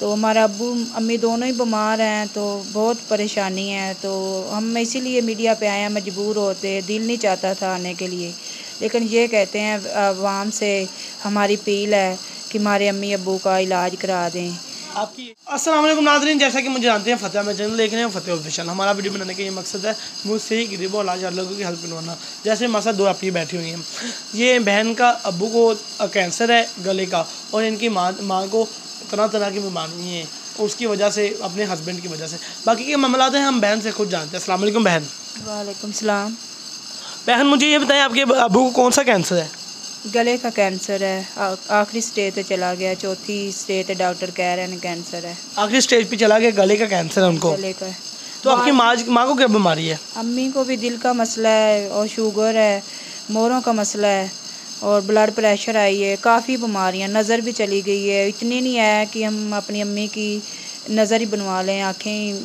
तो हमारा अब्बू अम्मी दोनों ही बीमार हैं, तो बहुत परेशानी है। तो हम इसीलिए मीडिया पे आए हैं, मजबूर होते, दिल नहीं चाहता था आने के लिए, लेकिन ये कहते हैं अवाम से हमारी अपील है कि हमारे अम्मी अब्बू का इलाज करा दें। आपकी अस्सलाम वालेकुम नाज़रीन, जैसा कि मुझे जानते हैं फ़तेह में चैनल देख रहे हैं, फ़तेह ऑफिशियल। हमारा वीडियो बनाने का ये मकसद है मुझसे ही गरीबों लाचार लोगों की हेल्प करवाना। जैसे हमारे साथ दो आपकी बैठी हुई हैं, ये बहन का अब्बू को कैंसर है गले का, और इनकी माँ को तरह तरह की बीमारी है, उसकी वजह से, अपने हस्बैंड की वजह से। बाकी के मामलात हैं हम बहन से खुद जानते हैं। अस्सलाम वालेकुम बहन। वालेकुम सलाम। बहन मुझे ये बताएं, आपके अब्बू को कौन सा कैंसर है? गले का कैंसर है, आखिरी स्टेज पे चला गया, चौथी स्टेज पे डॉक्टर कह रहे हैं कैंसर है। आखिरी स्टेज पे चला गया, गले का कैंसर है उनको। गले का। तो आपकी माँ को क्या बीमारी है? अम्मी को भी दिल का मसला है और शुगर है, मोरों का मसला है और ब्लड प्रेशर आई है, काफ़ी बीमारियां, नज़र भी चली गई है। इतनी नहीं है कि हम अपनी अम्मी की नज़र ही बनवा लें, आँखें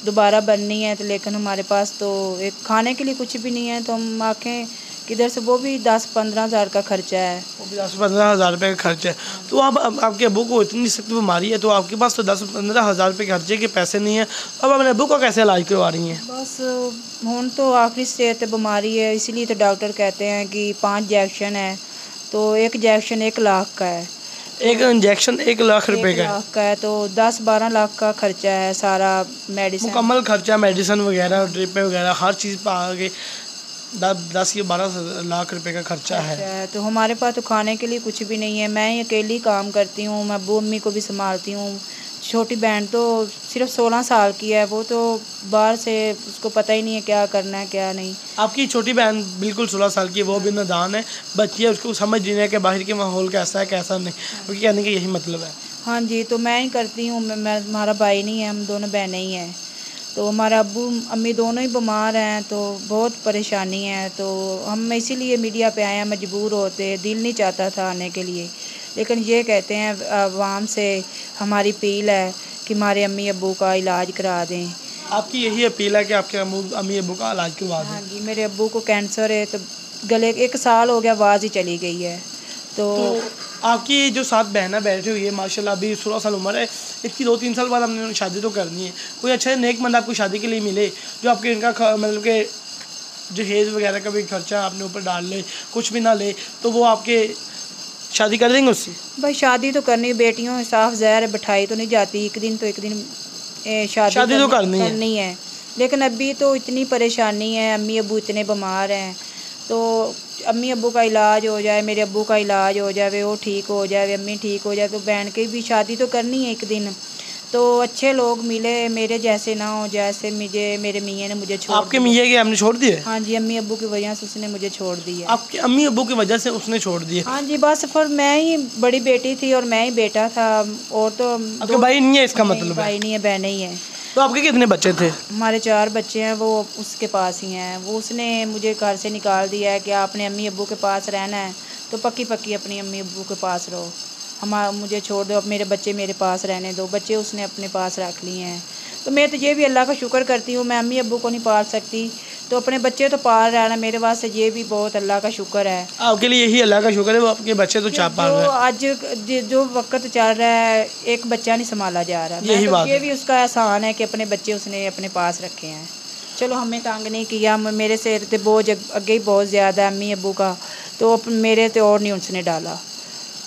दोबारा बननी है, तो लेकिन हमारे पास तो एक खाने के लिए कुछ भी नहीं है, तो हम आँखें किधर से, वो भी 10-15 हज़ार का खर्चा है। वो भी 10-15 हज़ार रुपये का खर्च है। तो अब आपके अब्बू को इतनी सख्त बीमारी है, तो आपके पास तो 10-15 हज़ार रुपये खर्चे के पैसे नहीं हैं। अब अपने अब्बू का कैसे इलाज करवा रही हैं? बस हुन तो आखिरी स्टेज पे बीमारी है, इसीलिए तो डॉक्टर कहते हैं कि 5 इंजेक्शन है, तो एक इंजेक्शन 1 लाख का है। एक इंजेक्शन 1 लाख रुपए का 1 लाख का है, तो 10-12 लाख का खर्चा है सारा, मेडिसिन मुकम्मल खर्चा, मेडिसिन वगैरह, ड्रिपें वगैरह, हर चीज़ पर आगे 10 या 12 लाख रुपए का खर्चा है। तो हमारे पास तो खाने के लिए कुछ भी नहीं है। मैं ही अकेली काम करती हूँ, मैं अब्बू अम्मी को भी संभालती हूँ। छोटी बहन तो सिर्फ 16 साल की है, वो तो बाहर से, उसको पता ही नहीं है क्या करना है क्या नहीं। आपकी छोटी बहन बिल्कुल 16 साल की है, वो भी नादान है, बच्ची है, उसको समझ नहीं है कि बाहर के माहौल कैसा है कैसा नहीं, क्योंकि कहने का यही मतलब है। हाँ जी, तो मैं ही करती हूँ, मैं हमारा भाई नहीं है, हम दोनों बहनें ही हैं। तो हमारा अब्बू अम्मी दोनों ही बीमार हैं, तो बहुत परेशानी है। तो हम इसीलिए मीडिया पे आए हैं, मजबूर होते, दिल नहीं चाहता था आने के लिए, लेकिन ये कहते हैं अवाम से हमारी अपील है कि हमारे अम्मी अब्बू का इलाज करा दें। आपकी यही अपील है कि आपके अम्मी अब्बू का इलाज करवा दें? हाँ जी, मेरे अब्बू को कैंसर है, तो गले 1 साल हो गया, आवाज़ ही चली गई है। तो आपकी जो साथ बहना बैठी हुई है, माशाल्लाह अभी 16 साल उम्र है, इसकी 2-3 साल बाद हमने शादी तो करनी है। कोई अच्छा नेकमंद आपको शादी के लिए मिले, जो आपके इनका मतलब कि जहेज वगैरह का भी खर्चा आपने ऊपर डाल ले, कुछ भी ना ले, तो वो आपके शादी कर देंगे उससे? भाई शादी तो करनी, बेटियों साफ ज़हर है, बिठाई तो नहीं जाती, एक दिन तो एक दिन शादी तो करनी है। लेकिन अभी तो इतनी परेशानी है, अम्मी अब्बू इतने बीमार हैं, तो अम्मी अब्बू का इलाज हो जाए, मेरे अब्बू का इलाज हो जाए, वो ठीक हो जाए, अम्मी ठीक हो जाए, तो बहन की भी शादी तो करनी है एक दिन। तो अच्छे लोग मिले, मेरे जैसे ना हो, जैसे मेरे मियाँ ने मुझे छोड़ आपके मियाँ के आपने छोड़ दिए? हाँ जी, अम्मी अब्बू की वजह से उसने मुझे छोड़ दिया। आपके अम्मी अब्बू की वजह से उसने छोड़ दिए? हाँ जी, बस फिर मैं ही बड़ी बेटी थी और मैं ही बेटा था, और तो आपके भाई नहीं है, इसका मतलब है? भाई नहीं है, बहनें ही हैं। तो आपके कितने बच्चे थे? हमारे 4 बच्चे हैं, वो उसके पास ही हैं। वो उसने मुझे घर से निकाल दिया है कि आपने अम्मी अब्बू के पास रहना है, तो पक्की पक्की अपनी अम्मी अब्बू के पास रहो, मुझे छोड़ दो, अब मेरे बच्चे मेरे पास रहने दो। बच्चे उसने अपने पास रख लिए हैं। तो मैं तो ये भी अल्लाह का शुक्र करती हूँ, मैं अम्मी अब्बू को नहीं पाल सकती, तो अपने बच्चे तो पाल रहा है ना, मेरे वास्ते ये भी बहुत अल्लाह का शुक्र है। आपके लिए यही अल्लाह का शुक्र है, वो आपके बच्चे तो चाप पाल रहे हैं। आज जो वक्त चल रहा है, एक बच्चा नहीं संभाला जा रहा, यही बात ये भी उसका एहसान है कि अपने बच्चे उसने अपने पास रखे हैं। चलो हमें तंग नहीं किया, मेरे सिर ते बोझ अगे ही बहुत ज़्यादा है अम्मी अब्बू का, तो मेरे तो और नहीं उसने डाला।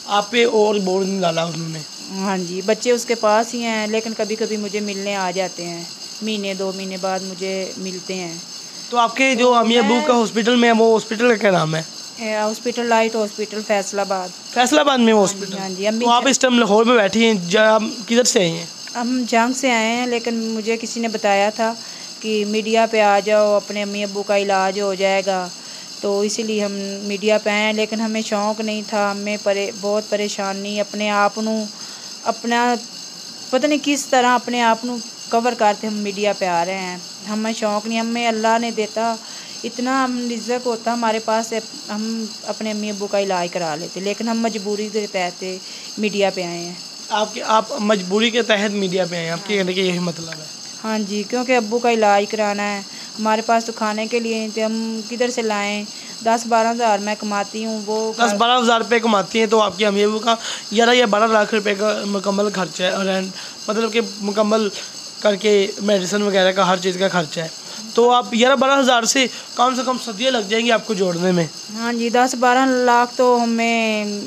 आप पे और बोझ नहीं डाला उन्होंने? हाँ जी, बच्चे उसके पास ही हैं, लेकिन कभी कभी मुझे मिलने आ जाते हैं, महीने 2 महीने बाद मुझे मिलते हैं। तो आपके जो अम्मी अब्बू का हॉस्पिटल में है, वो हॉस्पिटल का क्या नाम है? Hospital light hospital Faisalabad. Faisalabad में हॉस्पिटल? हाँ जी, अम्मी। तो आप इस टाइम लाहौर में बैठी हैं, आप किधर से आई हैं? हम जंग से आए हैं, लेकिन मुझे किसी ने बताया था कि मीडिया पे आ जाओ, अपने अम्मी अब्बू का इलाज हो जाएगा, तो इसीलिए हम मीडिया पे आए हैं। लेकिन हमें शौक़ नहीं था, हमें बहुत परेशानी, अपने आप नू अपना पता नहीं किस तरह अपने आप नू कवर करते हम मीडिया पे आ रहे हैं। हमें शौक़ नहीं, हमें अल्लाह ने देता इतना, हम रिज़्क़ होता हमारे पास, हम अपने अम्मी अब्बू का इलाज करा लेते, लेकिन हम मजबूरी के तहत मीडिया पे आए हैं। आप मजबूरी के तहत मीडिया पे आए हैं, आपके कहने का यही मतलब है? हाँ जी, क्योंकि अब्बू का इलाज कराना है, हमारे पास तो खाने के लिए नहीं थे, हम किधर से लाएं। 10-12 हज़ार मैं कमाती हूँ, वो 10-12 हज़ार रुपये कमाती हैं, तो आपकी अम्मी अबू का 11 या 12 लाख रुपए का मुकम्मल खर्चा है, और मतलब कि मुकम्मल करके मेडिसिन वगैरह का हर चीज़ का खर्चा है। तो आप 11-12 हज़ार से कम सदियाँ लग जाएंगी आपको जोड़ने में। हाँ जी, 10-12 लाख तो हमें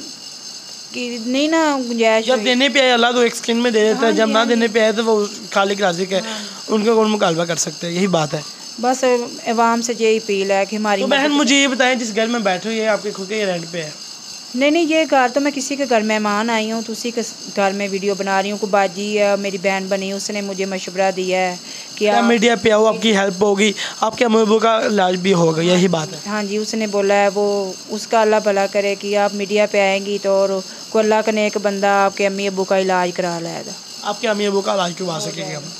कि नहीं ना गुंजाइश जब हुई। देने पे आए अल्लाह तो एक स्क्रीन में दे देता है, जब ना देने पे आए तो वो खालिक राज़िक है, उनका कौन मुकालबा कर सकते हैं, यही बात है। बस अवाम से यही अपील है कि हमारी तो बहन मुझे ये बताएं, जिस घर में बैठे हुए हैं आपके खुद के रेंट पे है? नहीं, ये घर तो मैं किसी के घर मेहमान आई हूँ, तो उसी के घर में वीडियो बना रही हूँ। को बाजी है, मेरी बहन बनी, उसने मुझे मशवरा दिया है कि क्या आप मीडिया पे आओ, आपकी हेल्प होगी, आपके अम्मी अब्बू का इलाज भी होगा, यही बात है। हाँ जी, उसने बोला है वो उसका अल्लाह भला करे कि आप मीडिया पे आएंगी तो और को अल्लाह का नेक बंदा आपके अम्मी अब्बू का इलाज करा लाएगा। आपके अम्मी अब्बू का इलाज करवा सकेंगे हम।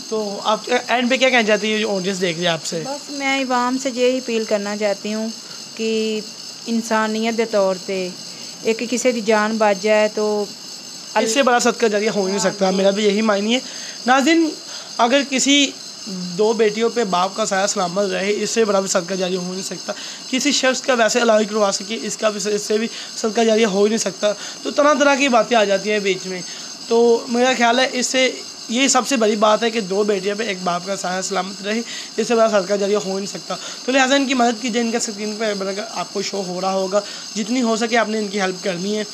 तो आप एंड पे क्या कहना चाहती है जो ऑडियंस देख रही है आपसे? बस मैं अवाम से यही अपील करना चाहती हूँ कि इंसानियत के तौर पे एक किसी की जान बच जाए तो इससे बड़ा सदका जारिया हो ही नहीं सकता, मेरा भी यही मायने है। नाज़रीन, अगर किसी 2 बेटियों पे बाप का साया सलामत रहे, इससे बड़ा भी सदका जारिया हो नहीं सकता। किसी शख्स का वैसे इलाज करवा सके, इसका भी इससे भी सदका जारिया हो ही नहीं सकता। तो तरह तरह की बातें आ जाती हैं बीच में। तो मेरा ख्याल है इससे ये सबसे बड़ी बात है कि 2 बेटियों पे एक बाप का साया सलामत रहे, इससे बड़ा सदका जारिया हो ही नहीं सकता। तो लिहाजा इनकी मदद कीजिए, इनका स्क्रीन पर आपको शो हो रहा होगा, जितनी हो सके आपने इनकी हेल्प करनी है।